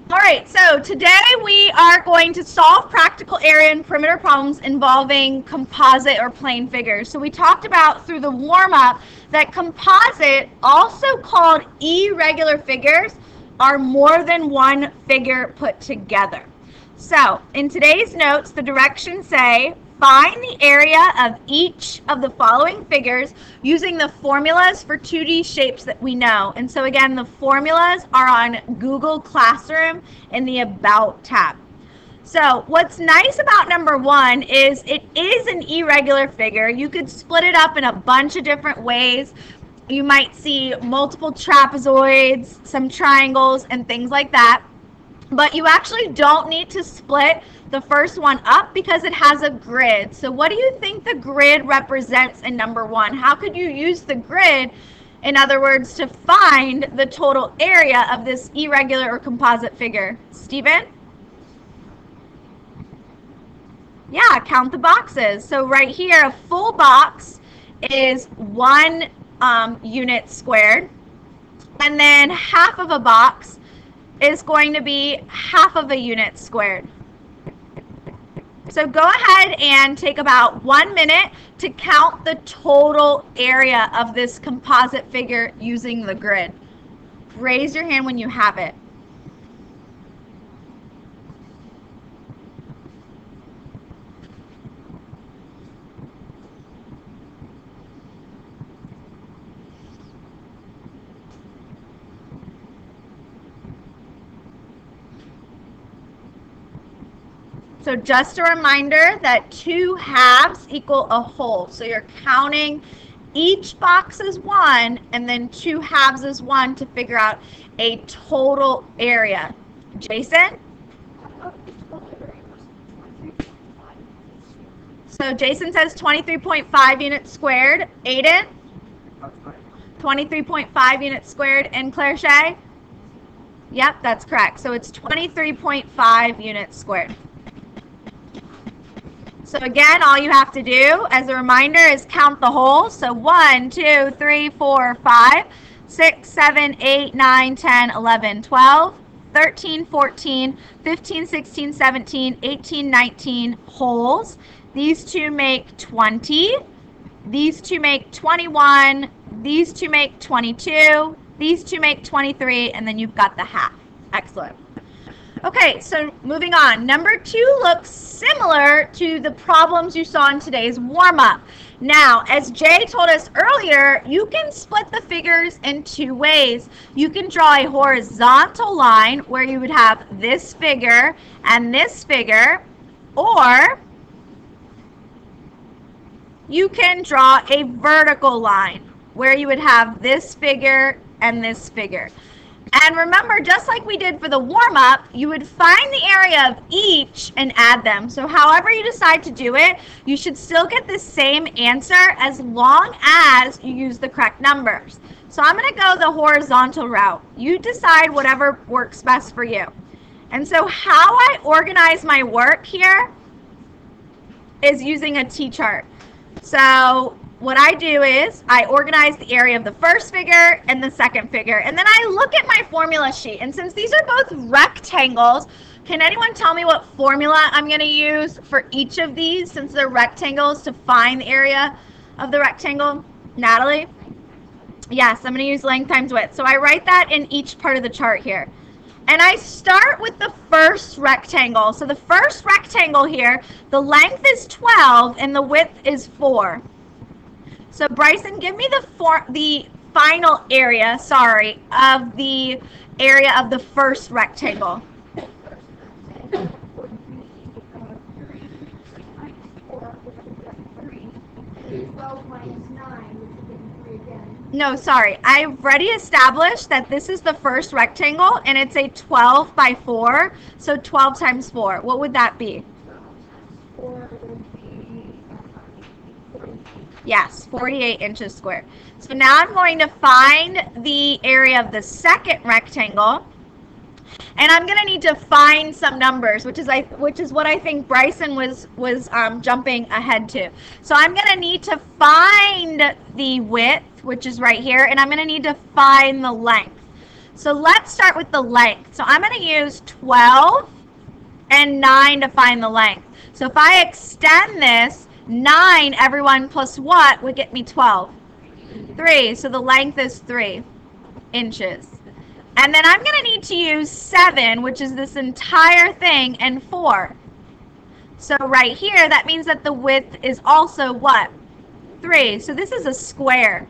All right, so today we are going to solve practical area and perimeter problems involving composite or plane figures. So we talked about through the warm-up that composite, also called irregular figures, are more than one figure put together. So in today's notes, the directions say, find the area of each of the following figures using the formulas for 2D shapes that we know. And so again, the formulas are on Google Classroom in the About tab. So what's nice about number one is it is an irregular figure. You could split it up in a bunch of different ways. You might see multiple trapezoids, some triangles, and things like that. But you actually don't need to split the first one up because it has a grid. So what do you think the grid represents in number one? How could you use the grid, in other words, to find the total area of this irregular or composite figure? Stephen? Yeah, count the boxes. So right here, a full box is 1 unit squared. And then half of a box is going to be half of a unit squared. So go ahead and take about 1 minute to count the total area of this composite figure using the grid. Raise your hand when you have it. So just a reminder that 2 halves equal a whole. So you're counting each box as 1 and then 2 halves as 1 to figure out a total area. Jason? So Jason says 23.5 units squared. Aiden? 23.5 units squared. And Claire Shea? Yep, that's correct. So it's 23.5 units squared. So again, all you have to do as a reminder is count the wholes. So 1, 2, 3, 4, 5, 6, 7, 8, 9, 10, 11, 12, 13, 14, 15, 16, 17, 18, 19 wholes. These two make 20. These two make 21. These two make 22. These two make 23. And then you've got the half. Excellent. Okay, so moving on. Number 2 looks similar to the problems you saw in today's warm-up. Now, as Jay told us earlier, you can split the figures in 2 ways. You can draw a horizontal line where you would have this figure and this figure, or you can draw a vertical line where you would have this figure and this figure. And remember, just like we did for the warm-up, you would find the area of each and add them. So however you decide to do it, you should still get the same answer as long as you use the correct numbers. So I'm going to go the horizontal route. You decide whatever works best for you. And so how I organize my work here is using a T-chart. So what I do is I organize the area of the first figure and the second figure, and then I look at my formula sheet. And since these are both rectangles, can anyone tell me what formula I'm going to use for each of these since they're rectangles to find the area of the rectangle? Natalie? Yes, I'm going to use length times width. So I write that in each part of the chart here. And I start with the first rectangle. So the first rectangle here, the length is 12 and the width is 4. So Bryson, give me the final area, of the area of the first rectangle. No, sorry. I've already established that this is the first rectangle and it's a 12 by 4. So 12 times 4. What would that be? Yes, 48 inches squared. So now I'm going to find the area of the second rectangle, and I'm going to need to find some numbers, which is what I think Bryson was jumping ahead to. So I'm going to need to find the width, which is right here, and I'm going to need to find the length. So let's start with the length. So I'm going to use 12 and 9 to find the length. So if I extend this, 9, everyone, plus what would get me 12? 3. So the length is 3 inches. And then I'm going to need to use 7, which is this entire thing, and 4. So right here, that means that the width is also what? 3. So this is a square,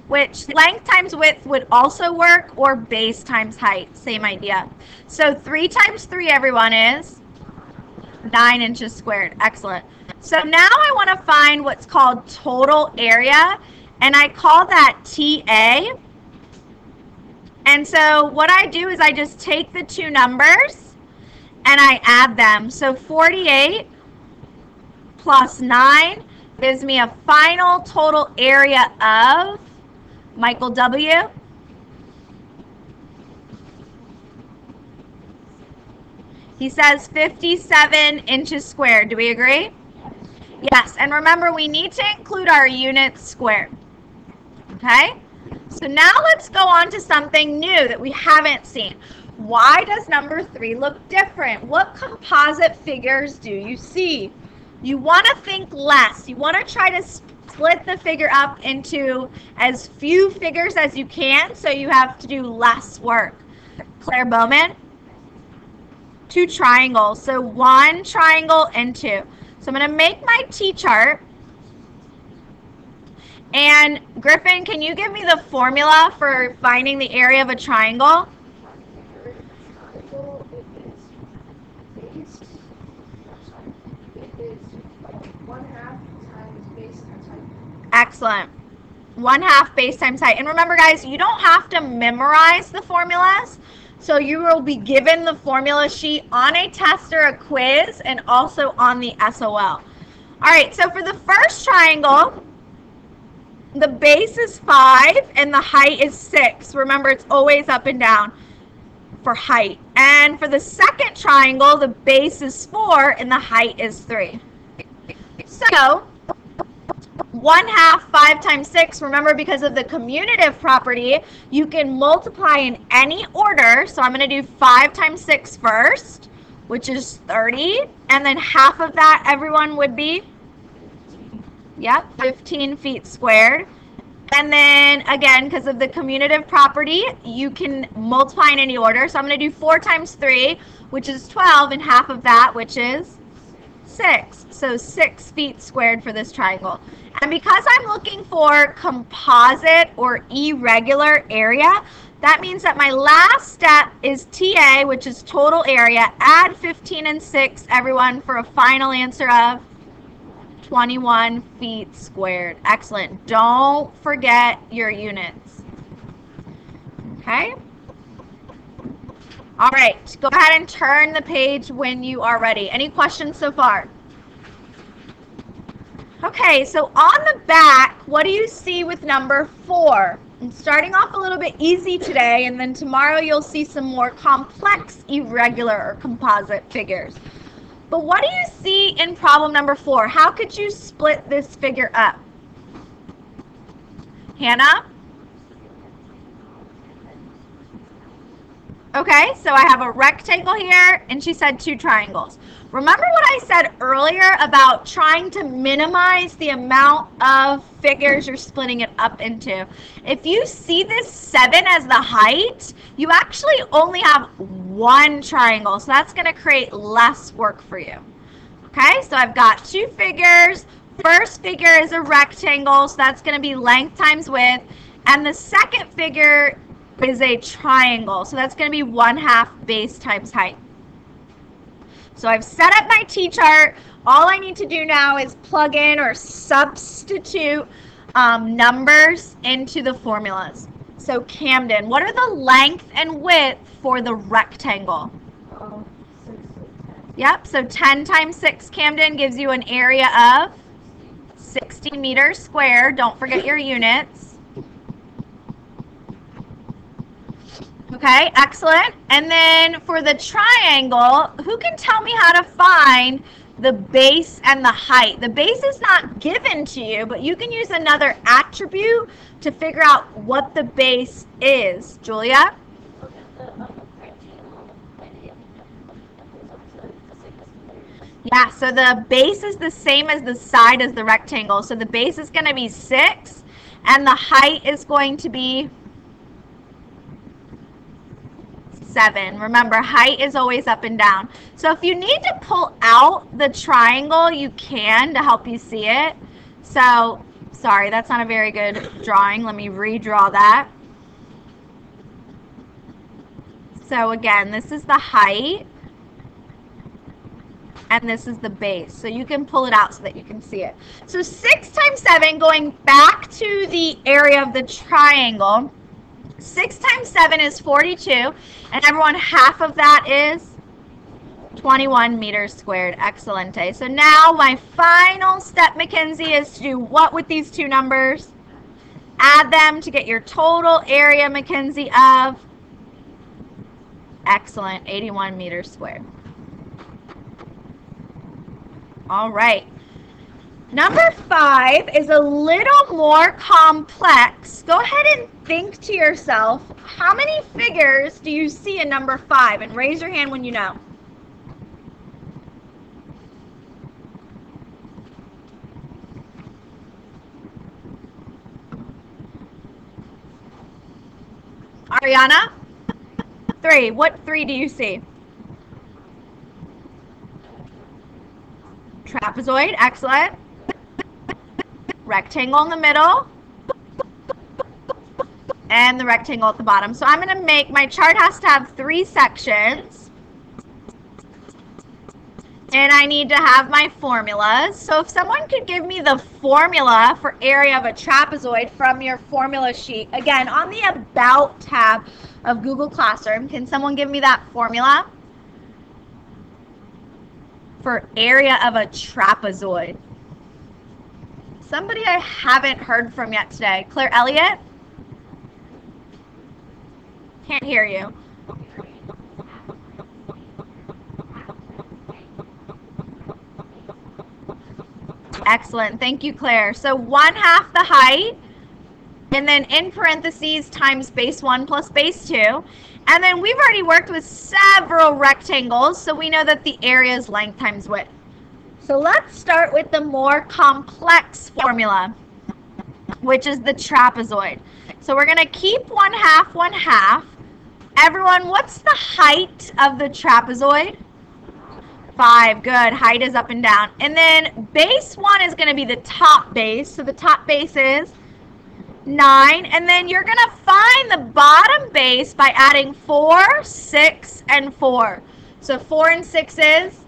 which length times width would also work, or base times height. Same idea. So 3 times 3, everyone, is 9 inches squared. Excellent. So now I want to find what's called total area, and I call that TA. And so what I do is I just take the two numbers and I add them. So 48 plus 9 gives me a final total area of, Michael W. He says 57 inches squared. Do we agree? Yes. And remember, we need to include our units squared. Okay? So now let's go on to something new that we haven't seen. Why does number 3 look different? What composite figures do you see? You want to think less. You want to try to split the figure up into as few figures as you can, so you have to do less work. Claire Bowman? 2 triangles. So 1 triangle and 2. So I'm going to make my T-chart. And Griffin, can you give me the formula for finding the area of a triangle? Excellent. 1/2 base times height. And remember, guys, you don't have to memorize the formulas. So you will be given the formula sheet on a test or a quiz, and also on the SOL. All right, so for the first triangle, the base is 5 and the height is 6. Remember, it's always up and down for height. And for the second triangle, the base is 4 and the height is 3. So 1/2 5 times 6, remember, because of the commutative property, you can multiply in any order. So I'm going to do 5 times 6 first, which is 30. And then half of that, everyone, would be, yep, 15 feet squared. And then, again, because of the commutative property, you can multiply in any order. So I'm going to do 4 times 3, which is 12, and half of that, which is 6. So 6 feet squared for this triangle. And because I'm looking for composite or irregular area, that means that my last step is TA, which is total area. Add 15 and 6, everyone, for a final answer of 21 feet squared. Excellent. Don't forget your units. Okay? All right. Go ahead and turn the page when you are ready. Any questions so far? Okay, so on the back, what do you see with number 4? I'm starting off a little bit easy today, and then tomorrow you'll see some more complex irregular or composite figures. But what do you see in problem number 4? How could you split this figure up? Hannah? Okay, so I have a rectangle here, and she said 2 triangles. Remember what I said earlier about trying to minimize the amount of figures you're splitting it up into? If you see this 7 as the height, you actually only have 1 triangle, so that's going to create less work for you. Okay, so I've got 2 figures. First figure is a rectangle, so that's going to be length times width, and the second figure is a triangle, so that's going to be 1/2 base times height. So I've set up my T-chart. All I need to do now is plug in or substitute numbers into the formulas. So Camden, what are the length and width for the rectangle? 6. Yep, so 10 times 6, Camden, gives you an area of 60 meters squared. Don't forget your units. Okay, excellent. And then for the triangle, who can tell me how to find the base and the height? The base is not given to you, but you can use another attribute to figure out what the base is. Julia? Yeah, so the base is the same as the side as the rectangle. So the base is going to be 6, and the height is going to be 7. Remember, height is always up and down. So if you need to pull out the triangle, you can to help you see it. So, sorry, that's not a very good drawing. Let me redraw that. So again, this is the height, and this is the base. So you can pull it out so that you can see it. So 6 times 7, going back to the area of the triangle, 6 times 7 is 42, and everyone, half of that is 21 meters squared. Excelente. So now my final step, Mackenzie, is to do what with these two numbers? Add them to get your total area, Mackenzie, of, excellent, 81 meters squared. All right. Number 5 is a little more complex. Go ahead and think to yourself, how many figures do you see in number 5? And raise your hand when you know. Ariana? 3. What 3 do you see? Trapezoid, excellent. Rectangle in the middle. And the rectangle at the bottom. So I'm going to make, my chart has to have 3 sections. And I need to have my formulas. So if someone could give me the formula for area of a trapezoid from your formula sheet. Again, on the About tab of Google Classroom, can someone give me that formula for area of a trapezoid? Somebody I haven't heard from yet today. Claire Elliott? Can't hear you. Excellent. Thank you, Claire. So 1/2 the height, and then in parentheses times base 1 plus base 2. And then we've already worked with several rectangles, so we know that the area is length times width. So let's start with the more complex formula, which is the trapezoid. So we're going to keep 1/2, 1/2. Everyone, what's the height of the trapezoid? 5. Good. Height is up and down. And then base 1 is going to be the top base. So the top base is 9. And then you're going to find the bottom base by adding 4, 6, and 4. So 4 and 6 is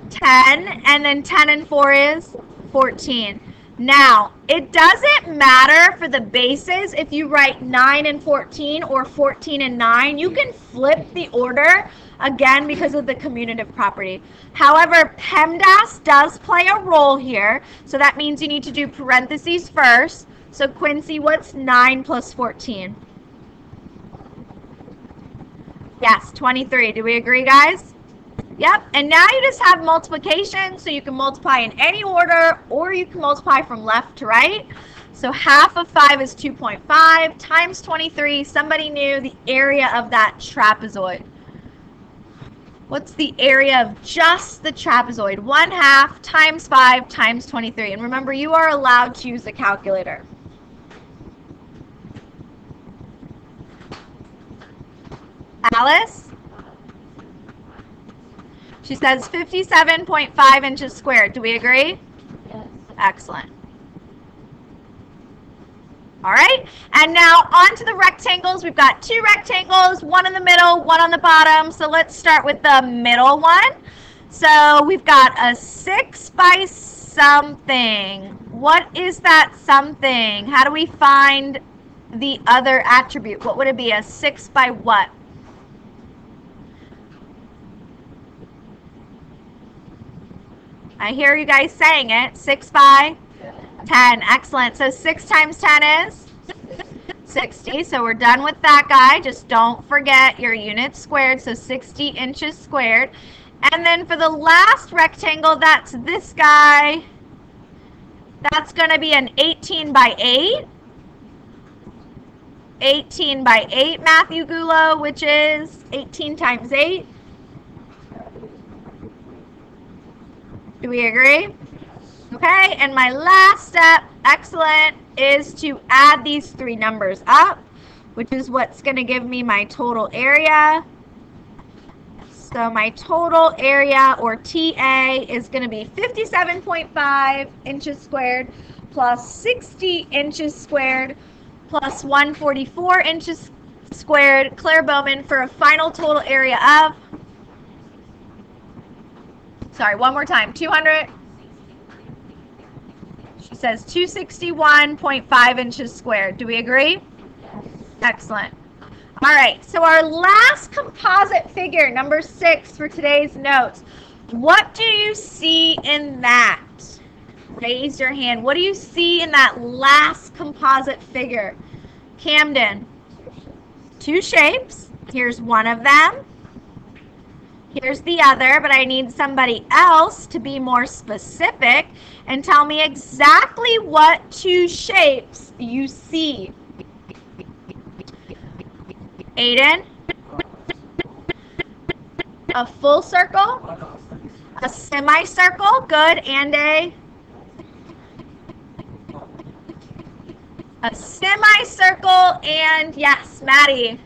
10. And then 10 and 4 is 14. Now, it doesn't matter for the bases if you write 9 and 14 or 14 and 9. You can flip the order, again, because of the commutative property. However, PEMDAS does play a role here, so that means you need to do parentheses first. So, Quincy, what's 9 plus 14? Yes, 23. Do we agree, guys? Yep, and now you just have multiplication, so you can multiply in any order, or you can multiply from left to right. So half of 5 is 2.5 times 23. Somebody knew the area of that trapezoid. What's the area of just the trapezoid? 1/2 times 5 times 23. And remember, you are allowed to use the calculator. Alice? She says 57.5 inches squared. Do we agree? Yes. Excellent. All right, and now on to the rectangles. We've got 2 rectangles, one in the middle, one on the bottom. So let's start with the middle one. So we've got a 6 by something. What is that something? How do we find the other attribute? What would it be? A 6 by what? I hear you guys saying it. 6 by 10. Excellent. So 6 times 10 is 60. So we're done with that guy. Just don't forget your units squared. So 60 inches squared. And then for the last rectangle, that's this guy. That's going to be an 18 by 8. 18 by 8, Matthew Gulo, which is 18 times 8. Do we agree? Okay, and my last step, excellent, is to add these three numbers up, which is what's going to give me my total area. So my total area, or TA, is going to be 57.5 inches squared plus 60 inches squared plus 144 inches squared. Claire Bowman, for a final total area of, sorry, one more time, 200. She says 261.5 inches squared. Do we agree? Excellent. All right, so our last composite figure, number 6 for today's notes. What do you see in that? Raise your hand. What do you see in that last composite figure? Camden. 2 shapes. Here's one of them. Here's the other, but I need somebody else to be more specific and tell me exactly what 2 shapes you see. Aiden? A full circle? A semicircle? Good. And a semicircle, and yes, Maddie,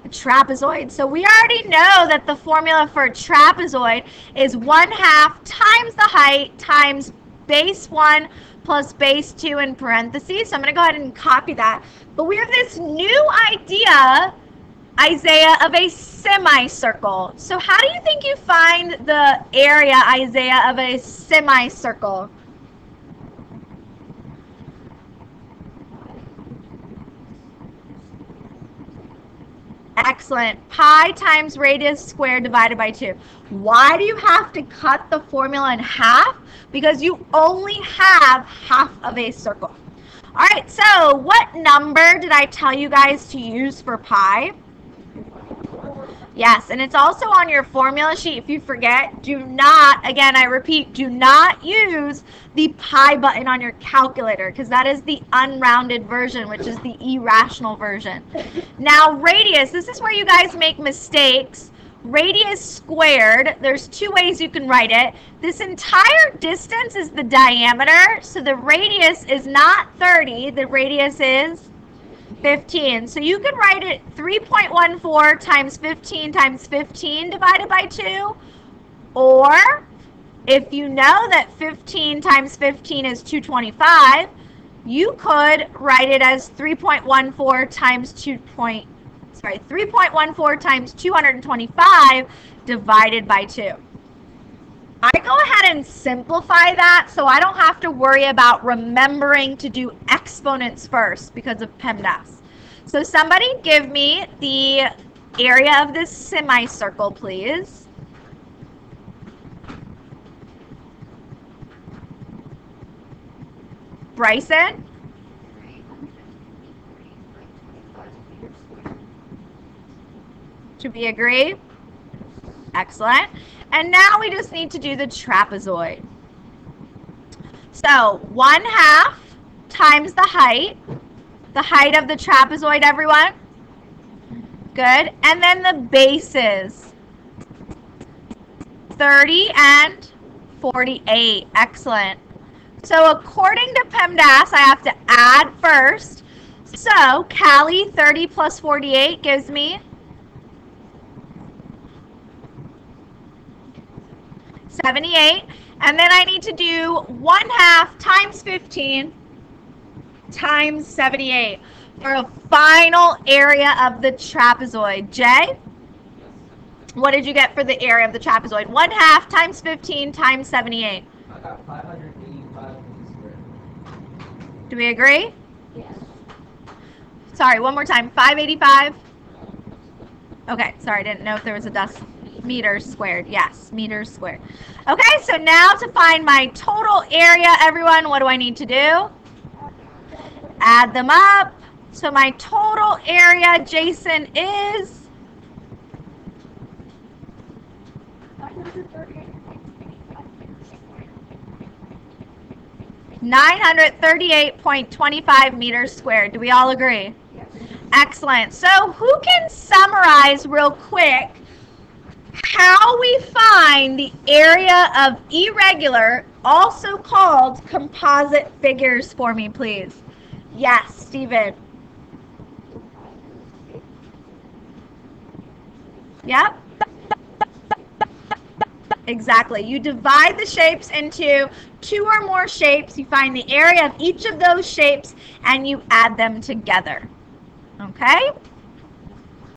a trapezoid. So we already know that the formula for a trapezoid is 1/2 times the height times base 1 plus base 2 in parentheses. So I'm going to go ahead and copy that. But we have this new idea, Isaiah, of a semicircle. So how do you think you find the area, Isaiah, of a semicircle? Excellent. Pi times radius squared divided by 2. Why do you have to cut the formula in half? Because you only have half of a circle. All right, so what number did I tell you guys to use for pi? Yes, and it's also on your formula sheet. If you forget, do not, again, I repeat, do not use the pi button on your calculator, because that is the unrounded version, which is the irrational version. Now, radius, this is where you guys make mistakes. Radius squared, there's 2 ways you can write it. This entire distance is the diameter, so the radius is not 30, the radius is 15. So you could write it 3.14 times 15 times 15 divided by 2. Or, if you know that 15 times 15 is 225, you could write it as 3.14 times 3.14 times 225 divided by 2. I go ahead and simplify that so I don't have to worry about remembering to do exponents first because of PEMDAS. So somebody give me the area of this semicircle, please. Bryson? Do we agree? Excellent. And now we just need to do the trapezoid. So 1/2 times the height of the trapezoid, everyone. Good. And then the bases, 30 and 48. Excellent. So according to PEMDAS, I have to add first. So Callie, 30 plus 48 gives me 78, and then I need to do 1/2 times 15 times 78 for a final area of the trapezoid. Jay, what did you get for the area of the trapezoid? 1/2 times 15 times 78. I got 585 squared. Do we agree? Yes. Sorry, one more time. 585. Okay, sorry, didn't know if there was a meters squared. Yes, meters squared. Okay, so now to find my total area, everyone, what do I need to do? Add them up. So my total area, Jason, is 938.25 meters squared. Do we all agree? Yes. Excellent. So who can summarize real quick how we find the area of irregular, also called composite figures, for me, please? Yes, Stephen. Yep. Exactly. You divide the shapes into 2 or more shapes. You find the area of each of those shapes and you add them together. Okay?